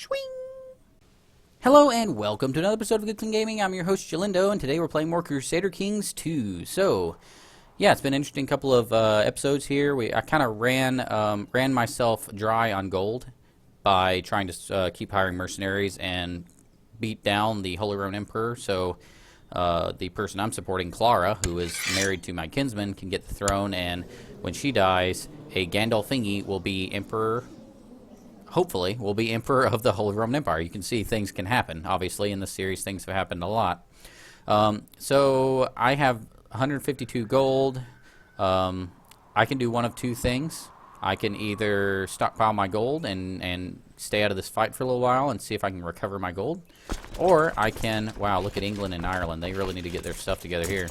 Swing! Hello and welcome to another episode of Good Clean Gaming. I'm your host Jalindo, and today we're playing more Crusader Kings 2. So, yeah, it's been an interesting couple of episodes here. I kind of ran myself dry on gold by trying to keep hiring mercenaries and beat down the Holy Roman Emperor. So, the person I'm supporting, Clara, who is married to my kinsman, can get the throne, and when she dies, a Gandolfingi will be emperor. Hopefully, will be emperor of the Holy Roman Empire. You can see things can happen. Obviously, in this series, things have happened a lot. So I have 152 gold. I can do one of two things. I can either stockpile my gold and stay out of this fight for a little while and see if I can recover my gold. Or I can, wow, look at England and Ireland. They really need to get their stuff together here.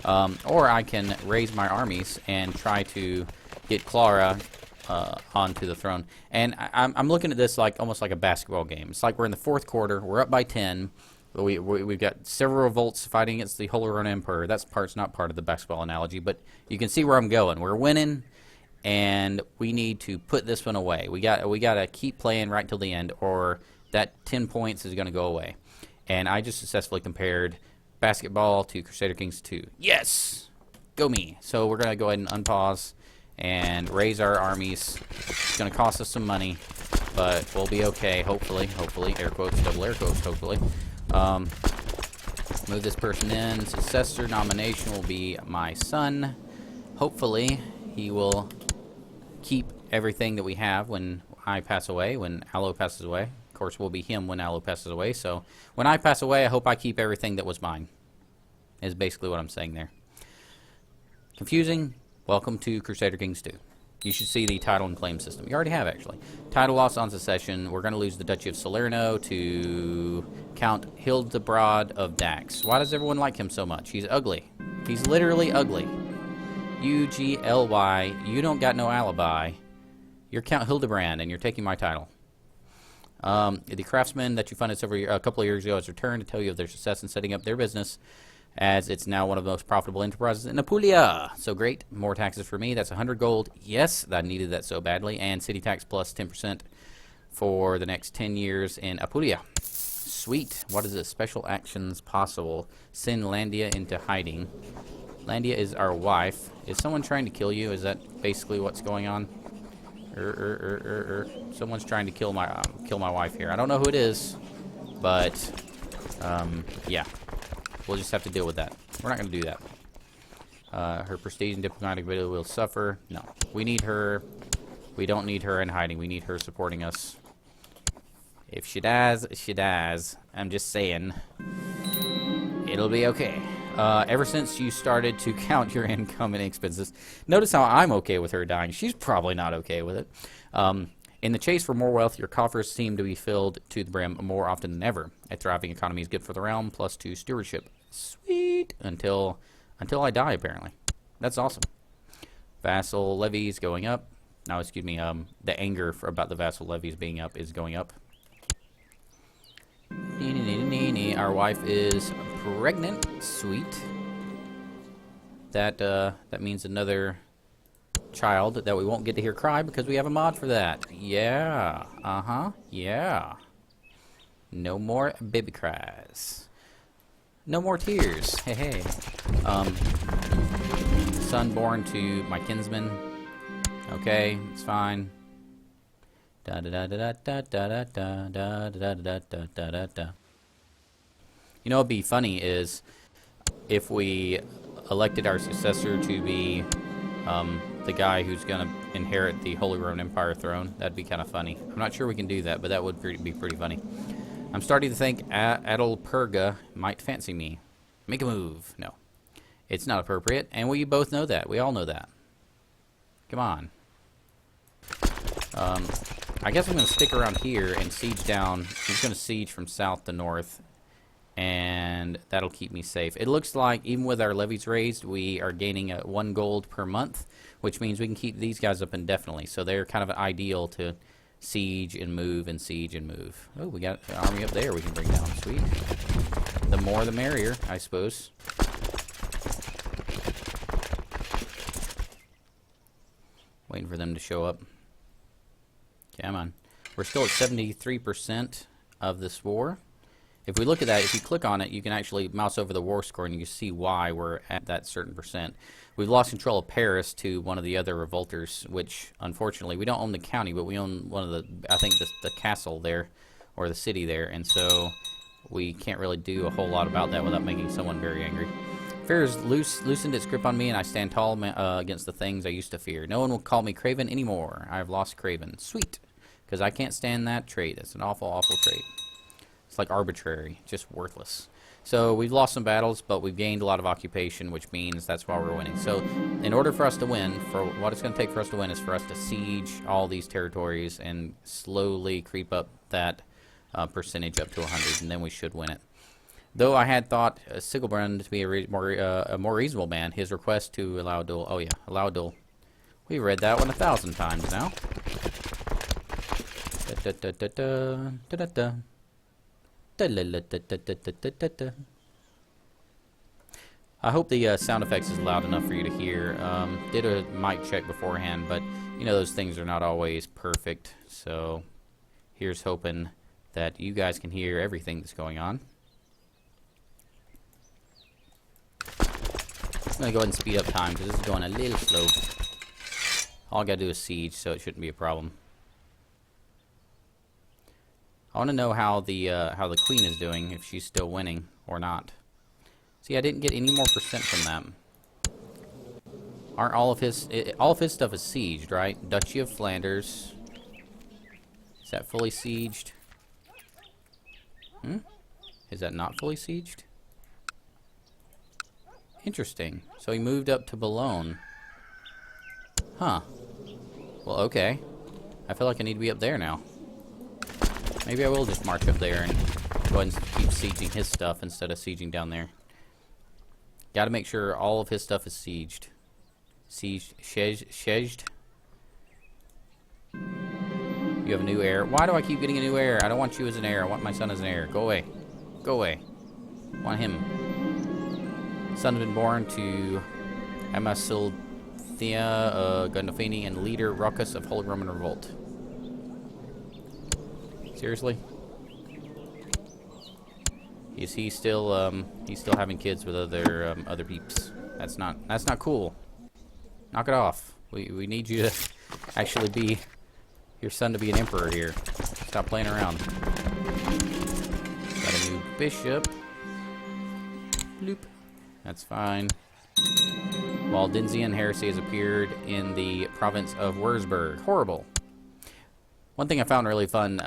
Or I can raise my armies and try to get Clara onto the throne. And I'm looking at this like almost like a basketball game. It's like we're in the fourth quarter. We're up by 10. We've got several revolts fighting against the Holy Roman Emperor. That part's not part of the basketball analogy, but you can see where I'm going. We're winning, and we need to put this one away. We got to keep playing right till the end, or that 10 points is going to go away. And I just successfully compared basketball to Crusader Kings 2. Yes! Go me! So we're going to go ahead and unpause and raise our armies. It's going to cost us some money, but we'll be okay, hopefully, air quotes, double air quotes, hopefully. Move this person in. Successor nomination will be my son. Hopefully, he will keep everything that we have when I pass away, when Aloe passes away. Of course, we'll be him when Aloe passes away, so when I pass away, I hope I keep everything that was mine, is basically what I'm saying there. Confusing? Welcome to Crusader Kings 2. You should see the title and claim system. You already have, actually. Title loss on secession. We're going to lose the Duchy of Salerno to Count Hildebrand of Dax. Why does everyone like him so much? He's ugly. He's literally ugly. U-G-L-Y. You don't got no alibi. You're Count Hildebrand, and you're taking my title. The craftsman that you funded a couple of years ago has returned to tell you of their success in setting up their business, as it's now one of the most profitable enterprises in Apulia. So great. More taxes for me. That's 100 gold. Yes, I needed that so badly. And city tax plus 10% for the next 10 years in Apulia. Sweet. What is this? Special actions possible. Send Landia into hiding. Landia is our wife. Is someone trying to kill you? Is that basically what's going on? Someone's trying to kill my wife here. I don't know who it is, but yeah. We'll just have to deal with that. We're not going to do that. Her prestige and diplomatic ability will suffer. No. We need her. We don't need her in hiding. We need her supporting us. If she dies, she dies. I'm just saying. It'll be okay. Ever since you started to count your income and expenses, notice how I'm okay with her dying. She's probably not okay with it. In the chase for more wealth, your coffers seem to be filled to the brim more often than ever. A thriving economy is good for the realm, plus 2 stewardship. Sweet. Until I die, apparently. That's awesome. Vassal levies going up. No, excuse me. The anger about the vassal levies being up is going up. Our wife is pregnant. Sweet. That means another child that we won't get to hear cry because we have a mod for that. Yeah. Yeah. No more baby cries. No more tears. Hey, hey. Son born to my kinsman. Okay, it's fine. Da da da da da da da da da da da da da. You know what'd be funny is if we elected our successor to be the guy who's going to inherit the Holy Roman Empire throne. That'd be kind of funny. I'm not sure we can do that, but that would be pretty funny. I'm starting to think Adalperga might fancy me. Make a move. No. It's not appropriate, and we both know that. We all know that. Come on. I guess I'm going to stick around here and siege down. I'm just going to siege from south to north, and that'll keep me safe. It looks like even with our levies raised, we are gaining 1 gold per month, which means we can keep these guys up indefinitely. So they're kind of ideal to siege and move and siege and move. Oh, we got an army up there we can bring down. Sweet. The more the merrier, I suppose. Waiting for them to show up. Come on. We're still at 73% of this war. If we look at that, if you click on it, you can actually mouse over the war score and you can see why we're at that certain percent. We've lost control of Paris to one of the other revolters, which unfortunately we don't own the county, but we own one of the, I think the castle there, or the city there, and so we can't really do a whole lot about that without making someone very angry. Fear has loosened its grip on me, and I stand tall against the things I used to fear. No one will call me Craven anymore. I have lost Craven. Sweet, because I can't stand that trait. It's an awful, awful trait. It's like arbitrary, just worthless. So we've lost some battles, but we've gained a lot of occupation, which means that's why we're winning. So in order for us to win, for what it's going to take for us to win is for us to siege all these territories and slowly creep up that percentage up to 100, and then we should win it. Though I had thought Sigelbrand to be a more reasonable man, his request to allow a duel. Oh yeah, allow a duel. We've read that one 1,000 times now. Da, da, da, da, da, da, da. I hope the sound effects is loud enough for you to hear. Did a mic check beforehand, but you know those things are not always perfect. So here's hoping that you guys can hear everything that's going on. I'm going to go ahead and speed up time because this is going a little slow. All I got to do is siege, so it shouldn't be a problem. I want to know how the queen is doing, if she's still winning or not. See, I didn't get any more percent from them. Aren't all of his stuff is sieged, right? Duchy of Flanders. Is that fully sieged? Is that not fully sieged? Interesting. So he moved up to Boulogne. Huh. Well, okay. I feel like I need to be up there now. Maybe I will just march up there and go ahead and keep sieging his stuff instead of sieging down there. Gotta make sure all of his stuff is sieged. Sieged. You have a new heir. Why do I keep getting a new heir? I don't want you as an heir. I want my son as an heir. Go away. Go away. I want him. Son has been born to Amasilthea Gandolfini and leader Ruckus of Holy Roman Revolt. Seriously? Is he still he's still having kids with other peeps? That's not cool. Knock it off. We need you to actually be your son to be an emperor here. Stop playing around. Got a new bishop. Bloop. That's fine. Waldensian heresy has appeared in the province of Würzburg. Horrible. One thing I found really fun,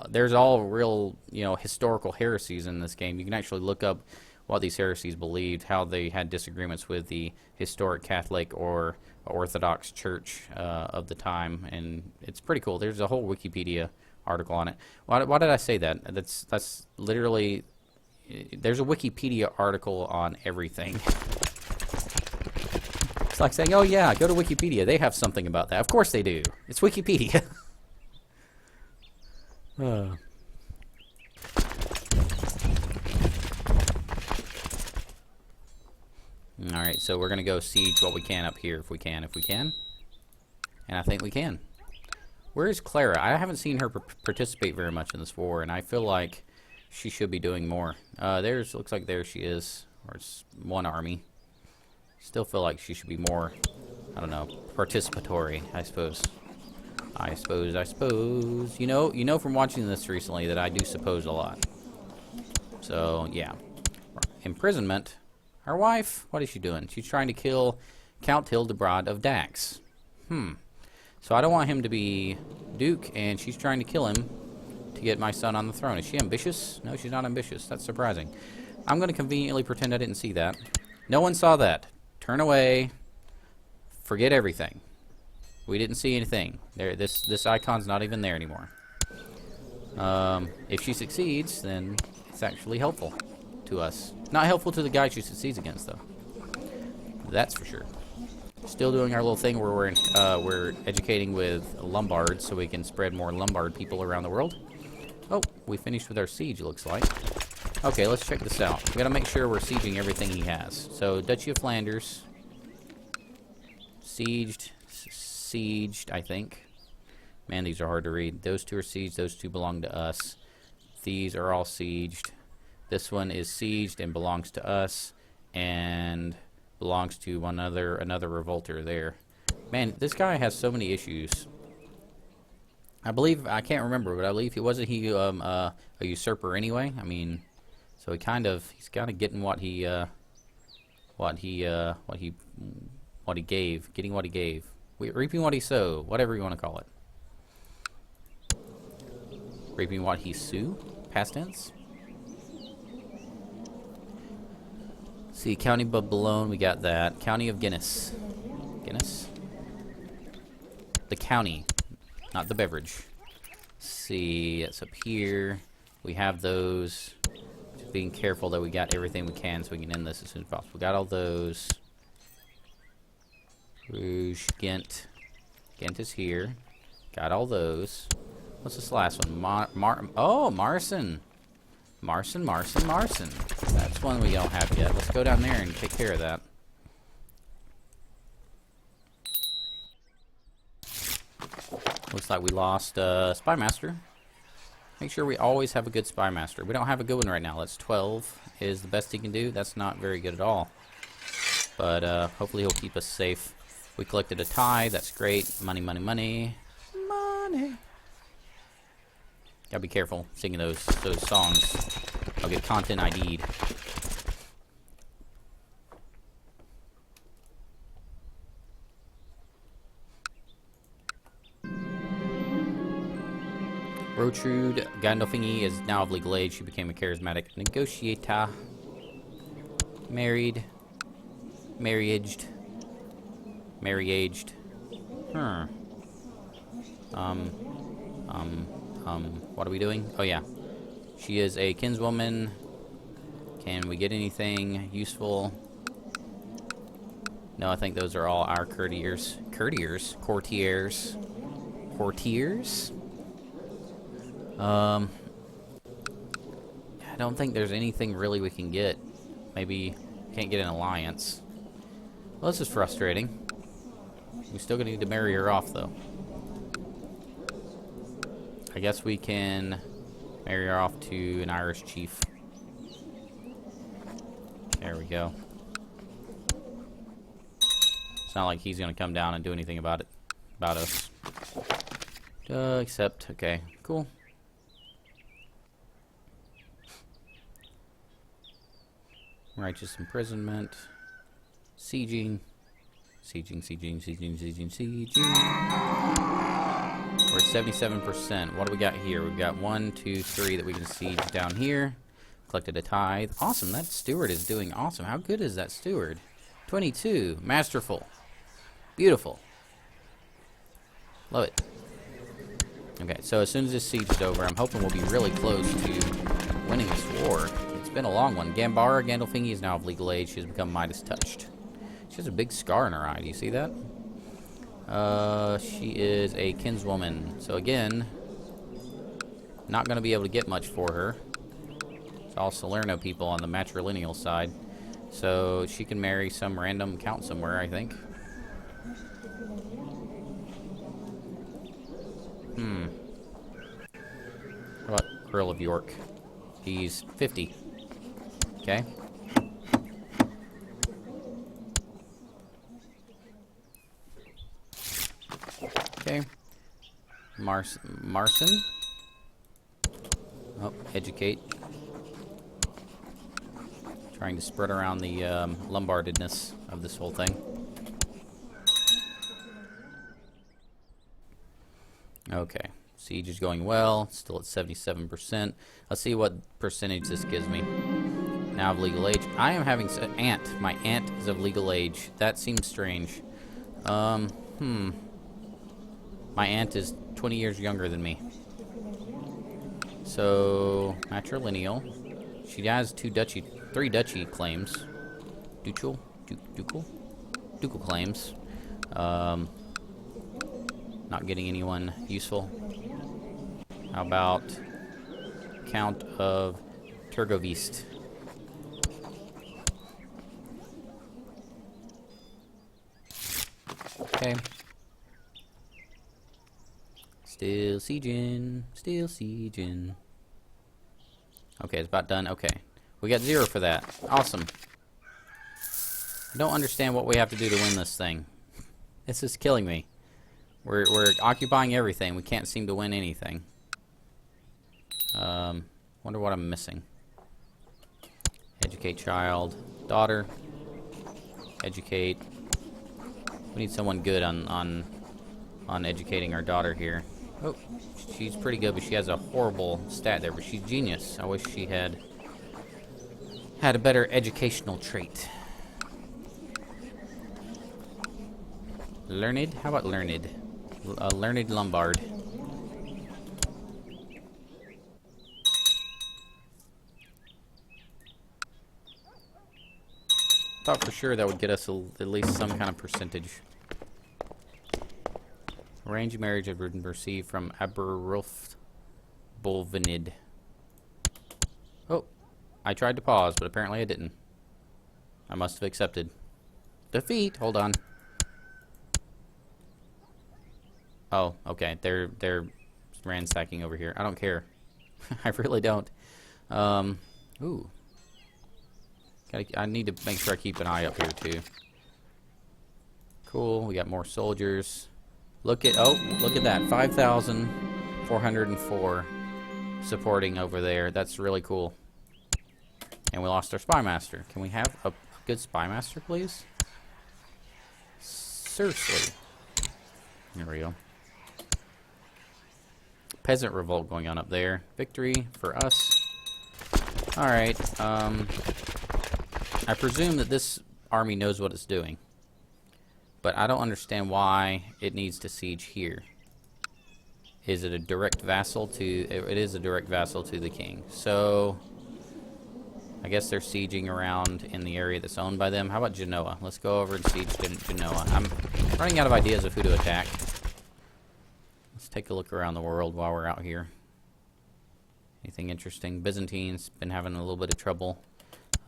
there's all real, historical heresies in this game. You can actually look up what these heresies believed, how they had disagreements with the historic Catholic or Orthodox Church of the time, and it's pretty cool. There's a whole Wikipedia article on it. Why did I say that? That's literally, there's a Wikipedia article on everything. It's like saying, oh yeah, go to Wikipedia. They have something about that. Of course they do. It's Wikipedia. Alright, so we're going to go siege what we can up here if we can. And I think we can. Where is Clara? I haven't seen her participate very much in this war, and I feel like she should be doing more. Looks like there she is. Or it's one army. Still feel like she should be more, I don't know, participatory, I suppose. I suppose. You know from watching this recently that I do suppose a lot. So, yeah. Imprisonment. Our wife, what is she doing? She's trying to kill Count Hildebrand of Dax. So I don't want him to be Duke, and she's trying to kill him to get my son on the throne. Is she ambitious? No, she's not ambitious. That's surprising. I'm going to conveniently pretend I didn't see that. No one saw that. Turn away. Forget everything. We didn't see anything. This icon's not even there anymore. If she succeeds, then it's actually helpful to us. Not helpful to the guy she succeeds against, though. That's for sure. Still doing our little thing where we're educating with Lombards so we can spread more Lombard people around the world. Oh, we finished with our siege, it looks like. Okay, let's check this out. We gotta make sure we're sieging everything he has. So, Duchy of Flanders. Sieged, I think. Man, these are hard to read. Those two are sieged. Those two belong to us. These are all sieged. This one is sieged and belongs to us, and belongs to another revolter there. Man, this guy has so many issues. I believe, I can't remember, but I believe wasn't he a usurper anyway? I mean, so he's kind of getting what he gave, getting what he gave, reaping what he sowed, whatever you want to call it. Reaping what he sowed, past tense. See, County of Boulogne, we got that. County of Guinness. Guinness? The county, not the beverage. See, it's up here. We have those. Just being careful that we got everything we can so we can end this as soon as possible. We got all those. Rouge, Ghent. Ghent is here. Got all those. What's this last one? Marson. Marson. That's one we don't have yet. Let's go down there and take care of that. Looks like we lost Spymaster. Make sure we always have a good Spymaster. We don't have a good one right now. That's 12 is the best he can do. That's not very good at all. But hopefully he'll keep us safe. We collected a tie. That's great. Money. Gotta be careful singing those songs. I'll get content ID'd. Rotrude Gandolfini is now of legal age. She became a charismatic negotiator. Marriaged. What are we doing? Oh yeah. She is a kinswoman. Can we get anything useful? No, I think those are all our courtiers. Courtiers. I don't think there's anything really we can get. Maybe can't get an alliance. Well, this is frustrating. We still gonna need to marry her off, though. I guess we can marry her off to an Irish chief. There we go. It's not like he's gonna come down and do anything about us. Except, okay, cool. Righteous imprisonment. Sieging. We're at 77%. What do we got here? We've got 1, 2, 3 that we can siege down here. Collected a tithe. Awesome. That steward is doing awesome. How good is that steward? 22. Masterful. Beautiful. Love it. Okay, so as soon as this siege is over, I'm hoping we'll be really close to winning this war. It's been a long one. Gambara Gandolfini is now of legal age. She has become Midas touched. She has a big scar in her eye. Do you see that? She is a kinswoman. So again, not going to be able to get much for her. It's all Salerno people on the matrilineal side. So she can marry some random count somewhere, I think. What about Earl of York? He's 50. Okay. Okay. Marson. Oh, educate. Trying to spread around the Lombardedness of this whole thing. Okay. Siege is going well. Still at 77%. Let's see what percentage this gives me. Now of legal age. I am having aunt. My aunt is of legal age. That seems strange. My aunt is 20 years younger than me. So matrilineal. She has 3 duchy claims. Ducal claims. Not getting anyone useful. How about Count of Turgovist? Still sieging. Still sieging. Okay, it's about done. Okay. We got 0 for that. Awesome. I don't understand what we have to do to win this thing. This is killing me. We're occupying everything. We can't seem to win anything. Wonder what I'm missing. Educate child. Daughter. Educate. We need someone good on educating our daughter here. Oh, she's pretty good, but she has a horrible stat there. But she's genius. I wish she had a better educational trait. Learned? How about learned? Learned Lombard. Thought for sure that would get us at least some kind of percentage. Arranged marriage of been received from Aberulf Bolvinid. Oh, I tried to pause, but apparently I didn't. I must have accepted defeat. Hold on. Oh, okay. They're ransacking over here. I don't care. I really don't. Ooh. I need to make sure I keep an eye up here too. Cool. We got more soldiers. Look at that. 5,404 supporting over there. That's really cool. And we lost our spy master. Can we have a good spy master, please? Seriously. There we go. Peasant revolt going on up there. Victory for us. Alright, I presume that this army knows what it's doing. But I don't understand why it needs to siege here. Is it a direct vassal to... It is a direct vassal to the king. So, I guess they're sieging around in the area that's owned by them. How about Genoa? Let's go over and siege Genoa. I'm running out of ideas of who to attack. Let's take a look around the world while we're out here. Anything interesting? Byzantine's been having a little bit of trouble.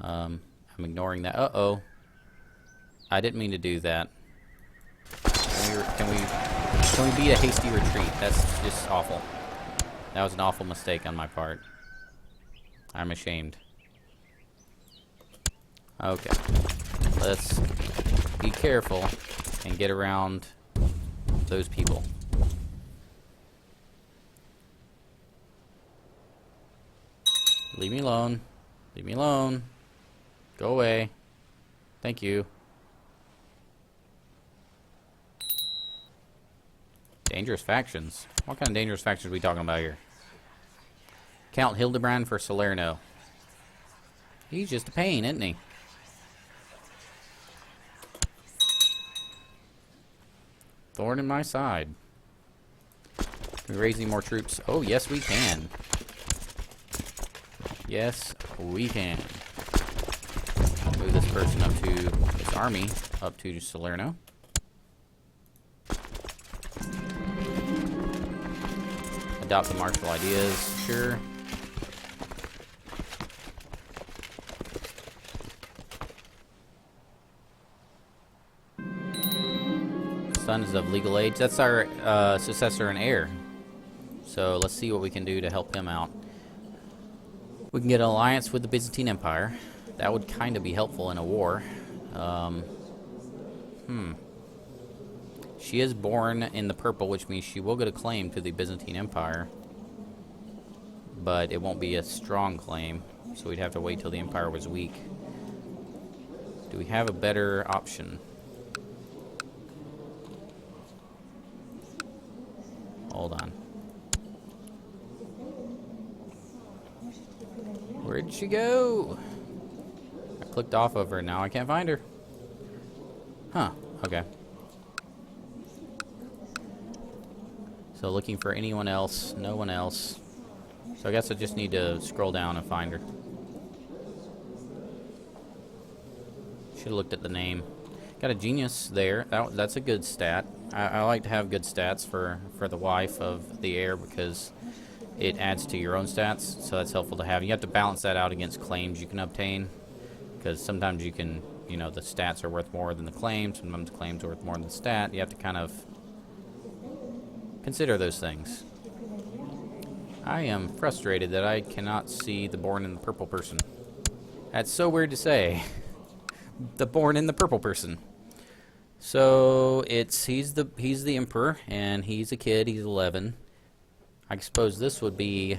I'm ignoring that. Uh-oh. I didn't mean to do that. Can we beat a hasty retreat? That's just awful. That was an awful mistake on my part. I'm ashamed. Okay. Let's be careful and get around those people. Leave me alone. Leave me alone. Go away. Thank you. Dangerous factions. What kind of dangerous factions are we talking about here? Count Hildebrand for Salerno. He's just a pain, isn't he? Thorn in my side. Can we raise any more troops? Oh, yes, we can. Yes, we can. Move this person up to this army up to Salerno. Adopt the martial ideas, sure. Son is of legal age. That's our successor and heir. So let's see what we can do to help him out. We can get an alliance with the Byzantine Empire. That would kind of be helpful in a war. She is born in the purple, which means she will get a claim to the Byzantine Empire. But it won't be a strong claim, so we'd have to wait till the empire was weak. Do we have a better option? Hold on. Where'd she go? I clicked off of her, now I can't find her. Huh, okay. So looking for anyone else, no one else. So I guess I just need to scroll down and find her. Should have looked at the name. Got a genius there. That's a good stat. I like to have good stats for the wife of the heir because it adds to your own stats, so that's helpful to have. You have to balance that out against claims you can obtain, because sometimes you can, you know, the stats are worth more than the claims, sometimes the claims are worth more than the stat. You have to kind of consider those things. I am frustrated that I cannot see the born in the purple person. That's so weird to say. The born in the purple person. So he's the emperor, and he's a kid. He's 11. I suppose this would be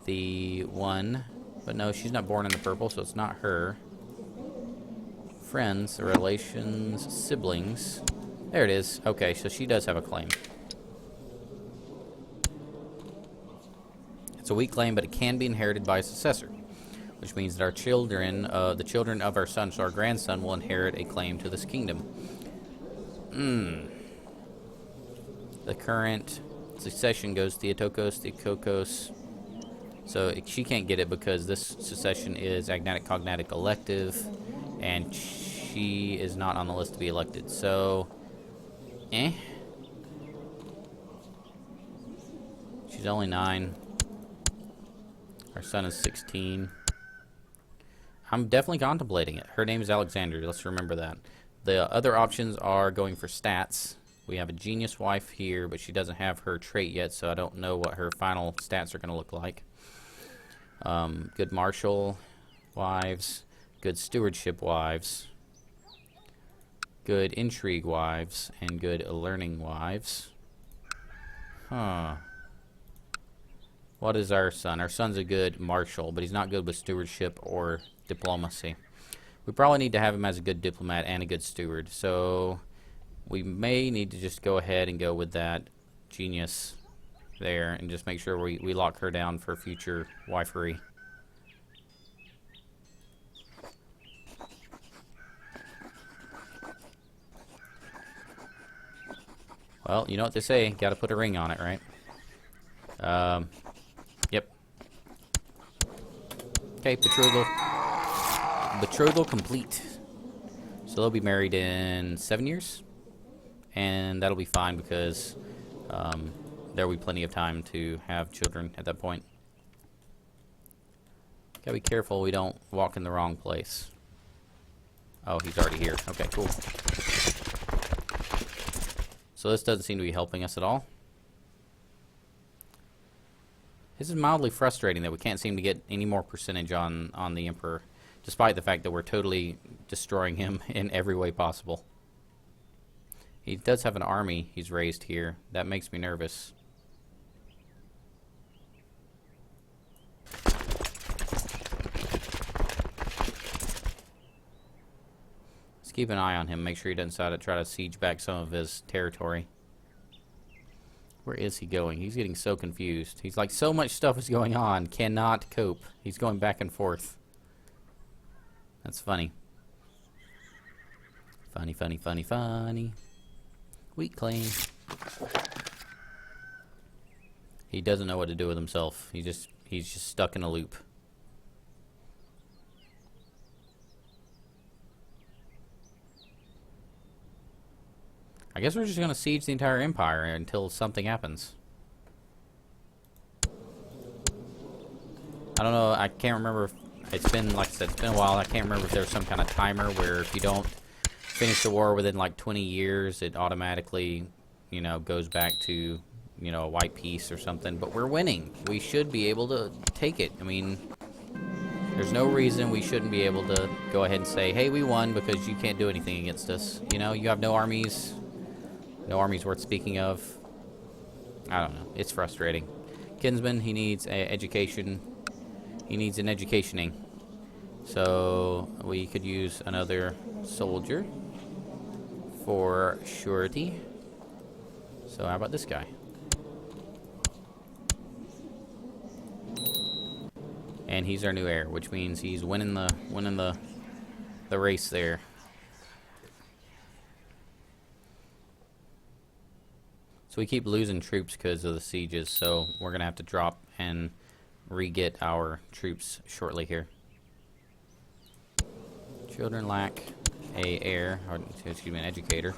the one, but no, she's not born in the purple, so it's not her. Friends, relations, siblings. There it is. Okay, so she does have a claim. It's a weak claim, but it can be inherited by a successor, which means that our children, the children of our son, so our grandson, will inherit a claim to this kingdom. The current succession goes Theotokos, Theokokos. So she can't get it because this succession is agnatic, cognatic, elective, and she is not on the list to be elected. So, She's only 9. Our son is 16. I'm definitely contemplating it. Her name is Alexander. Let's remember that. The other options are going for stats. We have a genius wife here, but she doesn't have her trait yet, so I don't know what her final stats are going to look like. Good martial wives, good stewardship wives, good intrigue wives, and good learning wives. What is our son? Our son's a good marshal, but he's not good with stewardship or diplomacy. We probably need to have him as a good diplomat and a good steward, so we may need to just go ahead and go with that genius there and just make sure we lock her down for future wifery. Well, you know what they say, gotta put a ring on it, right? Yep. Okay, betrothal complete. So they'll be married in 7 years, and that'll be fine because there'll be plenty of time to have children at that point. Gotta be careful we don't walk in the wrong place. Oh, he's already here. Okay, cool. So this doesn't seem to be helping us at all. This is mildly frustrating that we can't seem to get any more percentage on the Emperor, despite the fact that we're totally destroying him in every way possible. He does have an army he's raised here. That makes me nervous. Let's keep an eye on him, make sure he doesn't try to siege back some of his territory. Where is he going? He's getting so confused. He's like, so much stuff is going on, cannot cope. He's going back and forth. That's funny. Funny, funny, funny, funny. Weak claim. He doesn't know what to do with himself. He's just stuck in a loop. I guess we're just going to siege the entire empire until something happens. I don't know, I can't remember. It's been, like I said, it's been a while. I can't remember if there's some kind of timer where if you don't finish the war within like 20 years, it automatically, you know, goes back to, you know, a white peace or something. But we're winning. We should be able to take it. I mean, there's no reason we shouldn't be able to go ahead and say, hey, we won because you can't do anything against us. You know, you have no armies. No armies worth speaking of. I don't know. It's frustrating. Kinsman, he needs education. He needs an educationing. So we could use another soldier for surety. So how about this guy? And he's our new heir, which means he's winning the race there. So we keep losing troops because of the sieges, so we're going to have to drop and re-get our troops shortly here. Children lack a heir, or excuse me, an educator.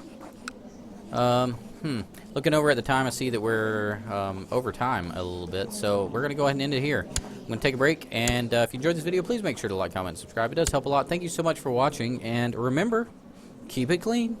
Looking over at the time, I see that we're over time a little bit, so we're going to go ahead and end it here. I'm going to take a break, and if you enjoyed this video, please make sure to like, comment, and subscribe. It does help a lot. Thank you so much for watching, and remember, keep it clean.